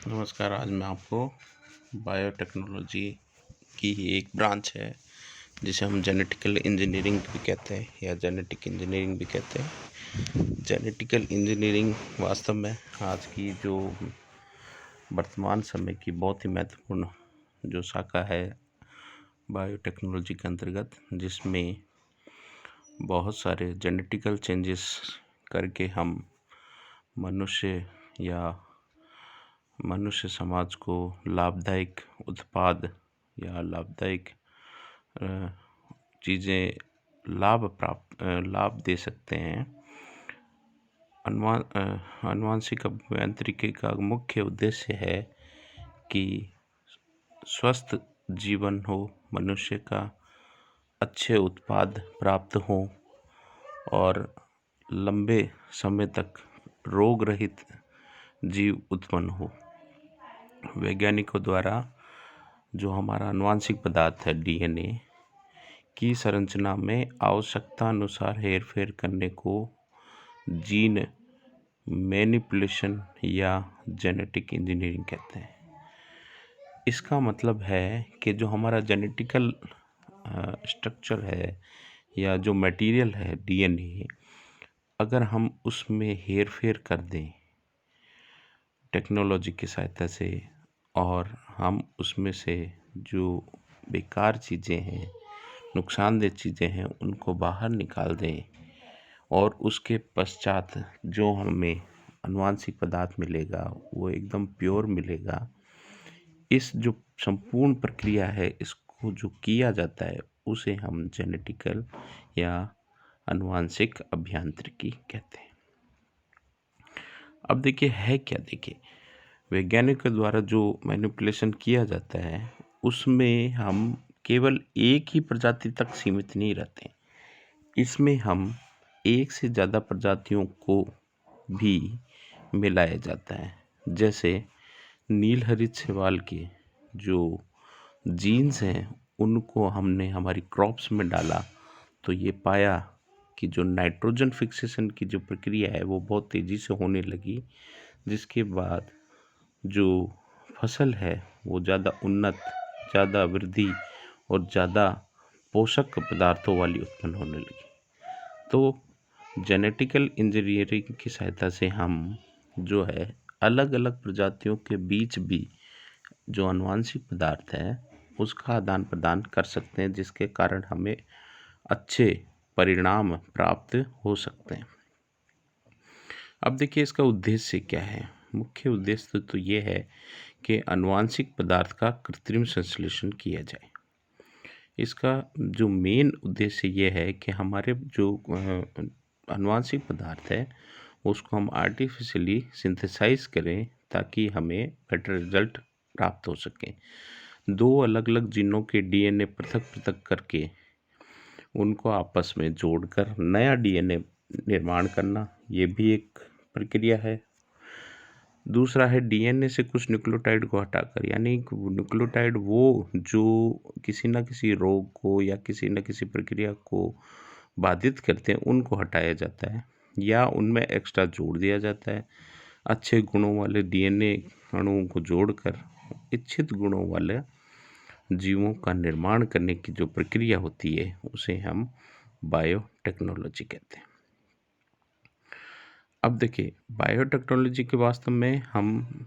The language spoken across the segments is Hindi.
नमस्कार। आज मैं आपको बायोटेक्नोलॉजी की ही एक ब्रांच है जिसे हम जेनेटिकल इंजीनियरिंग भी कहते हैं या जेनेटिक इंजीनियरिंग भी कहते हैं। जेनेटिकल इंजीनियरिंग वास्तव में आज की जो वर्तमान समय की बहुत ही महत्वपूर्ण जो शाखा है बायोटेक्नोलॉजी के अंतर्गत, जिसमें बहुत सारे जेनेटिकल चेंजेस करके हम मनुष्य समाज को लाभदायक उत्पाद या लाभदायक चीज़ें लाभ दे सकते हैं। आनुवंशिक अभियांत्रिकी का मुख्य उद्देश्य है कि स्वस्थ जीवन हो, मनुष्य का अच्छे उत्पाद प्राप्त हो और लंबे समय तक रोग रहित जीव उत्पन्न हो। वैज्ञानिकों द्वारा जो हमारा आनुवंशिक पदार्थ है डीएनए की संरचना में आवश्यकता अनुसार हेरफेर करने को जीन मैनिपुलेशन या जेनेटिक इंजीनियरिंग कहते हैं। इसका मतलब है कि जो हमारा जेनेटिकल स्ट्रक्चर है या जो मटेरियल है डीएनए, अगर हम उसमें हेरफेर कर दें टेक्नोलॉजी की सहायता से और हम उसमें से जो बेकार चीज़ें हैं, नुकसानदेह चीज़ें हैं, उनको बाहर निकाल दें और उसके पश्चात जो हमें आनुवंशिक पदार्थ मिलेगा वो एकदम प्योर मिलेगा। इस जो संपूर्ण प्रक्रिया है, इसको जो किया जाता है उसे हम जेनेटिकल या आनुवंशिक अभियांत्रिकी कहते हैं। अब देखिए है क्या, देखिए वैज्ञानिक के द्वारा जो मैनिपुलेशन किया जाता है उसमें हम केवल एक ही प्रजाति तक सीमित नहीं रहते। इसमें हम एक से ज़्यादा प्रजातियों को भी मिलाया जाता है। जैसे नीलहरित शैवाल के जो जीन्स हैं उनको हमने हमारी क्रॉप्स में डाला तो ये पाया कि जो नाइट्रोजन फिक्सेशन की जो प्रक्रिया है वो बहुत तेज़ी से होने लगी, जिसके बाद जो फसल है वो ज़्यादा उन्नत, ज़्यादा वृद्धि और ज़्यादा पोषक पदार्थों वाली उत्पन्न होने लगी। तो जेनेटिकल इंजीनियरिंग की सहायता से हम जो है अलग अलग प्रजातियों के बीच भी जो आनुवंशिक पदार्थ है उसका आदान प्रदान कर सकते हैं, जिसके कारण हमें अच्छे परिणाम प्राप्त हो सकते हैं। अब देखिए इसका उद्देश्य क्या है। मुख्य उद्देश्य तो ये है कि आनुवंशिक पदार्थ का कृत्रिम संश्लेषण किया जाए। इसका जो मेन उद्देश्य ये है कि हमारे जो आनुवंशिक पदार्थ है उसको हम आर्टिफिशियली सिंथेसाइज करें ताकि हमें बेटर रिजल्ट प्राप्त हो सके। दो अलग अलग जीनों के डीएनए पृथक पृथक करके उनको आपस में जोड़कर नया डीएनए निर्माण करना, ये भी एक प्रक्रिया है। दूसरा है डीएनए से कुछ न्यूक्लियोटाइड को हटाकर, यानी न्यूक्लियोटाइड वो जो किसी न किसी रोग को या किसी न किसी प्रक्रिया को बाधित करते हैं उनको हटाया जाता है या उनमें एक्स्ट्रा जोड़ दिया जाता है। अच्छे गुणों वाले डीएनए अणुओं को जोड़कर इच्छित गुणों वाले जीवों का निर्माण करने की जो प्रक्रिया होती है उसे हम बायोटेक्नोलॉजी कहते हैं। अब देखिए बायोटेक्नोलॉजी के वास्तव में हम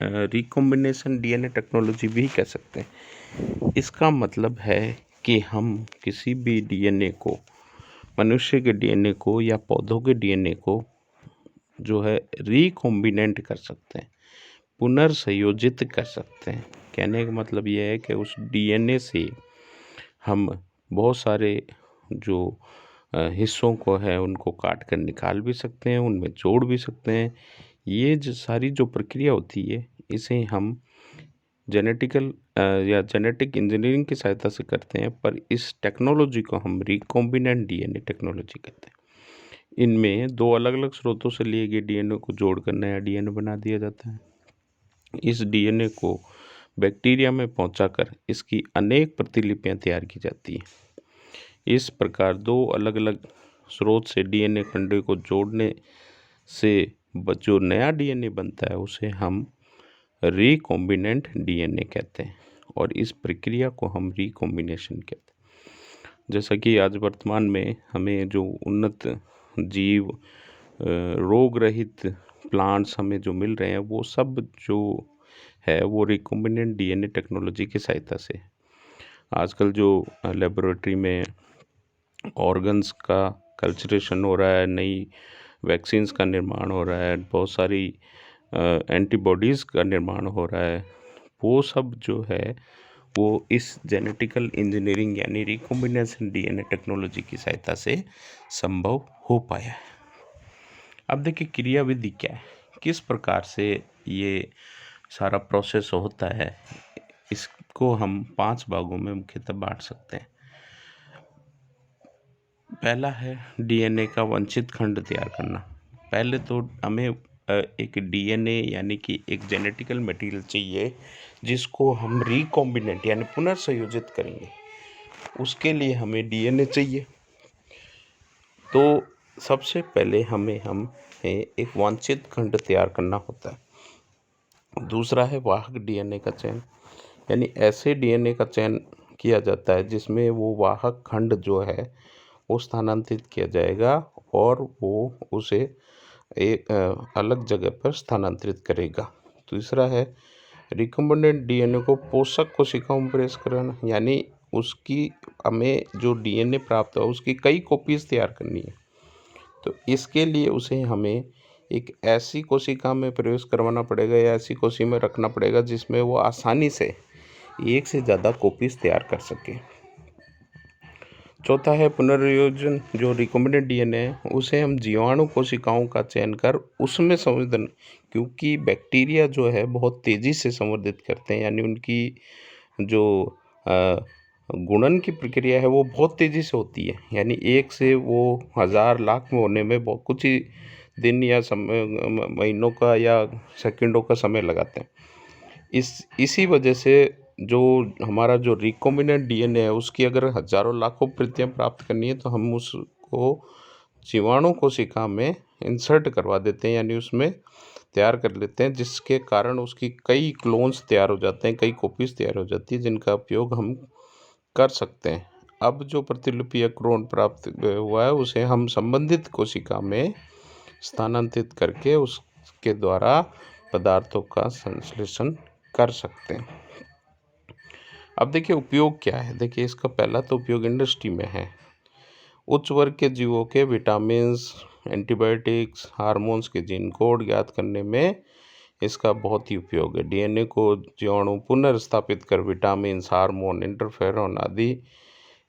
रिकॉम्बिनेशन डीएनए टेक्नोलॉजी भी कह सकते हैं। इसका मतलब है कि हम किसी भी डीएनए को, मनुष्य के डीएनए को या पौधों के डीएनए को जो है रिकॉम्बिनेंट कर सकते हैं, पुनर्संयोजित कर सकते हैं। कहने का मतलब यह है कि उस डीएनए से हम बहुत सारे जो हिस्सों को है उनको काट कर निकाल भी सकते हैं, उनमें जोड़ भी सकते हैं। ये जो सारी जो प्रक्रिया होती है इसे हम जेनेटिकल या जेनेटिक इंजीनियरिंग की सहायता से करते हैं, पर इस टेक्नोलॉजी को हम रिकॉम्बिनेंट डीएनए टेक्नोलॉजी कहते हैं। इनमें दो अलग अलग स्रोतों से लिए गए डीएनए को जोड़कर नया डीएनए बना दिया जाता है। इस डीएनए को बैक्टीरिया में पहुंचाकर इसकी अनेक प्रतिलिपियां तैयार की जाती हैं। इस प्रकार दो अलग अलग स्रोत से डीएनए खंडों को जोड़ने से जो नया डीएनए बनता है उसे हम रिकॉम्बिनेंट डीएनए कहते हैं, और इस प्रक्रिया को हम रिकॉम्बिनेशन कहते हैं। जैसा कि आज वर्तमान में हमें जो उन्नत जीव रोग रहित प्लांट्स हमें जो मिल रहे हैं, वो सब जो है वो रिकॉम्बिनेंट डीएनए टेक्नोलॉजी की सहायता से। आजकल जो लेबोरेटरी में ऑर्गन्स का कल्चरेशन हो रहा है, नई वैक्सीन्स का निर्माण हो रहा है, बहुत सारी एंटीबॉडीज़ का निर्माण हो रहा है, वो सब जो है वो इस जेनेटिकल इंजीनियरिंग यानी रिकॉम्बिनेशन डीएनए टेक्नोलॉजी की सहायता से संभव हो पाया है। अब देखिए क्रियाविधि क्या है, किस प्रकार से ये सारा प्रोसेस होता है, इसको हम 5 भागों में मुख्यतः बांट सकते हैं। पहला है डीएनए का वांछित खंड तैयार करना। पहले तो हमें एक डीएनए यानी कि एक जेनेटिकल मटेरियल चाहिए जिसको हम रिकॉम्बिनेंट यानी पुनर्संयोजित करेंगे। उसके लिए हमें डीएनए चाहिए। तो सबसे पहले हमें एक वांछित खंड तैयार करना होता है। दूसरा है वाहक डीएनए का चयन, यानी ऐसे डीएनए का चयन किया जाता है जिसमें वो वाहक खंड जो है वो स्थानांतरित किया जाएगा और वो उसे एक अलग जगह पर स्थानांतरित करेगा। तीसरा है रिकॉम्बिनेंट डीएनए को पोषक कोशिकाओं में प्रवेश कराना, यानी उसकी हमें जो डीएनए प्राप्त हो उसकी कई कॉपीज तैयार करनी है। तो इसके लिए उसे हमें एक ऐसी कोशिका में प्रवेश करवाना पड़ेगा या ऐसी कोशिका में रखना पड़ेगा जिसमें वो आसानी से एक से ज़्यादा कॉपीज तैयार कर सके। चौथा है पुनर्योजन। जो रिकॉम्बिनेंट डीएनए है उसे हम जीवाणु कोशिकाओं का चयन कर उसमें संवर्धन, क्योंकि बैक्टीरिया जो है बहुत तेज़ी से संवर्धित करते हैं, यानी उनकी जो गुणन की प्रक्रिया है वो बहुत तेज़ी से होती है, यानी एक से वो हज़ार लाख में होने में बहुत कुछ ही दिन या समय महीनों का या सेकंडों का समय लगाते हैं। इसी वजह से जो हमारा जो रिकॉम्बिनेंट डीएनए है उसकी अगर हजारों लाखों प्रतियां प्राप्त करनी है तो हम उसको जीवाणु कोशिका में इंसर्ट करवा देते हैं, यानी उसमें तैयार कर लेते हैं, जिसके कारण उसकी कई क्लोन्स तैयार हो जाते हैं, कई कॉपीज तैयार हो जाती है जिनका उपयोग हम कर सकते हैं। अब जो प्रतिलिपि या क्लोन प्राप्त हुआ है उसे हम संबंधित कोशिका में स्थानांतरित करके उसके द्वारा पदार्थों का संश्लेषण कर सकते हैं। अब देखिए उपयोग क्या है। देखिए इसका पहला तो उपयोग इंडस्ट्री में है। उच्च वर्ग के जीवों के विटामिन्स, एंटीबायोटिक्स, हार्मोन्स के जीन कोड ज्ञात करने में इसका बहुत ही उपयोग है। डीएनए को जीवाणु पुनर्स्थापित कर विटामिन्स, हार्मोन, इंटरफेरॉन आदि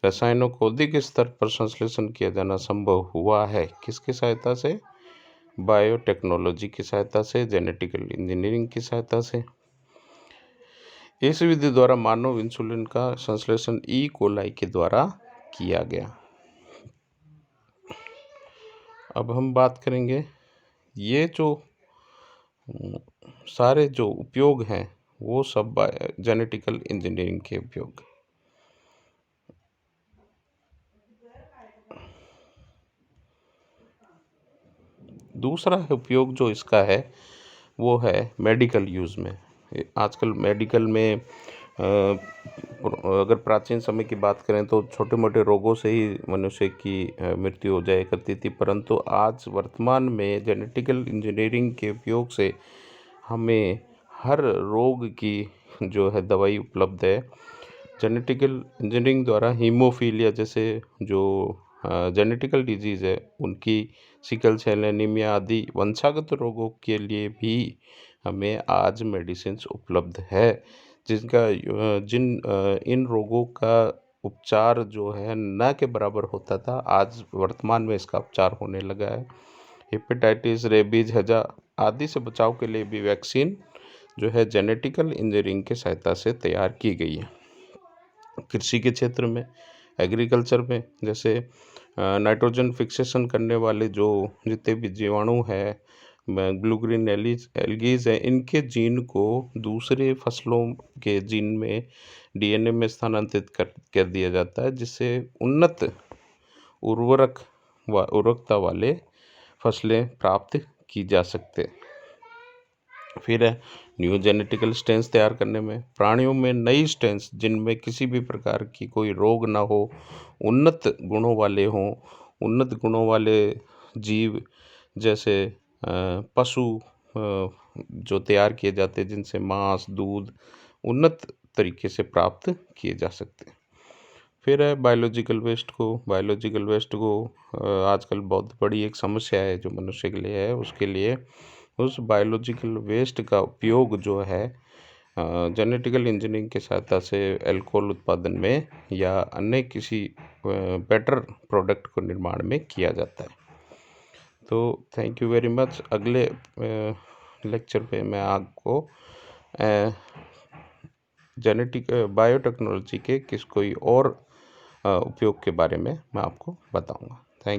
रसायनों को अधिक स्तर पर संश्लेषण किया जाना संभव हुआ है। किसकी सहायता से? बायोटेक्नोलॉजी की सहायता से, जेनेटिकल इंजीनियरिंग की सहायता से। इस विधि द्वारा मानव इंसुलिन का संश्लेषण ई कोलाई के द्वारा किया गया। अब हम बात करेंगे ये जो सारे जो उपयोग हैं वो सब जेनेटिकल इंजीनियरिंग के उपयोग। दूसरा उपयोग जो इसका है वो है मेडिकल यूज़ में। आजकल मेडिकल में अगर प्राचीन समय की बात करें तो छोटे मोटे रोगों से ही मनुष्य की मृत्यु हो जाया करती थी, परंतु आज वर्तमान में जेनेटिकल इंजीनियरिंग के उपयोग से हमें हर रोग की जो है दवाई उपलब्ध है। जेनेटिकल इंजीनियरिंग द्वारा हीमोफीलिया जैसे जो जेनेटिकल डिजीज़ है उनकी, सिकल सेल एनीमिया आदि वंशागत रोगों के लिए भी हमें आज मेडिसिन्स उपलब्ध है, इन रोगों का उपचार जो है न के बराबर होता था, आज वर्तमान में इसका उपचार होने लगा है। हेपेटाइटिस, रेबीज, हैजा आदि से बचाव के लिए भी वैक्सीन जो है जेनेटिकल इंजीनियरिंग की सहायता से तैयार की गई है। कृषि के क्षेत्र में, एग्रीकल्चर में, जैसे नाइट्रोजन फिक्सेशन करने वाले जो जितने भी जीवाणु है, ब्लू ग्रीन एल्गीज है, इनके जीन को दूसरे फसलों के जीन में डीएनए में स्थानांतरित कर दिया जाता है, जिससे उन्नत उर्वरकता वाले फसलें प्राप्त की जा सकते। फिर है न्यू जेनेटिकल स्ट्रेन्स तैयार करने में, प्राणियों में नई स्ट्रेन्स जिनमें किसी भी प्रकार की कोई रोग ना हो, उन्नत गुणों वाले हों, उन्नत गुणों वाले जीव जैसे पशु जो तैयार किए जाते हैं जिनसे मांस, दूध उन्नत तरीके से प्राप्त किए जा सकते हैं। फिर है बायोलॉजिकल वेस्ट को आजकल बहुत बड़ी एक समस्या है जो मनुष्य के लिए है। उसके लिए उस बायोलॉजिकल वेस्ट का उपयोग जो है जेनेटिकल इंजीनियरिंग की सहायता से अल्कोहल उत्पादन में या अन्य किसी बेटर प्रोडक्ट को निर्माण में किया जाता है। तो थैंक यू वेरी मच। अगले लेक्चर पे मैं आपको बायोटेक्नोलॉजी के कोई और उपयोग के बारे में मैं आपको बताऊंगा।